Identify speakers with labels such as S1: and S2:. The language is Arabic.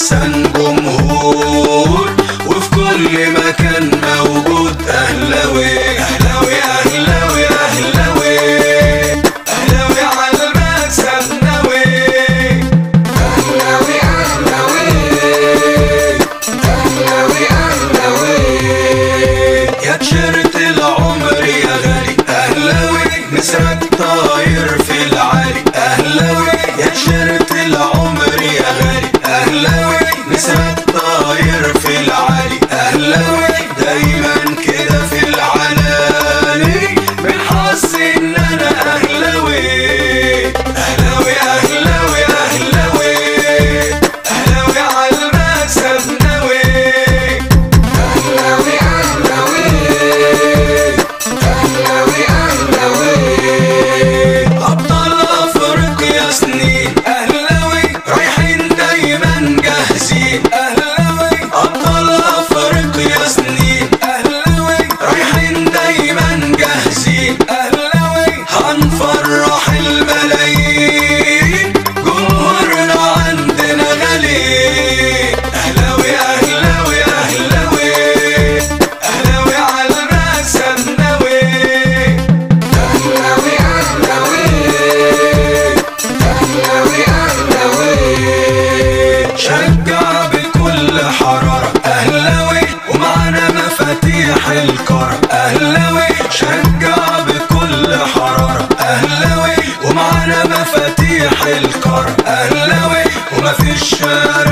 S1: أحسن جمهور، وفي كل مكان موجود أهلاوي. أهلاوي أهلاوي أهلاوي أهلاوي على المكسب ناوي. أهلاوي أهلاوي أهلاوي أهلاوي يا تيشيرت العمر يا غالي. أهلاوي نسرك طاير في العالي. أهلاوي يا تيشيرت العمر يا غالي. أهلاوي نسرك طاير في العالي. أهلاوي دايما كده في العلالي، من حظي إن أنا أهلاوي. أهلاوي أهلاوي أهلاوي أهلاوي على المكسب ناوي. أهلاوي أهلاوي أهلاوي أهلاوي أبطال أفريقيا سنين. أهلاوي رايحين دايما جاهزين. أهلاوي أبطال أفريقيا سنين. أهلاوي رايحين دايما جاهزين. أهلاوي هنفرح الملايين، جمهورنا عندنا غالي. أهلاوي أهلاوي أهلاوي أهلاوي على المكسب ناوي. أهلاوي أهلاوي أهلاوي أهلاوي شجع بكل حرارة. أهلاوي ومعنا مفاتيح الكرة. أهلاوي شجع بكل حرارة. أهلاوي ومعنا مفاتيح الكرة. أهلاوي ومفيش شارع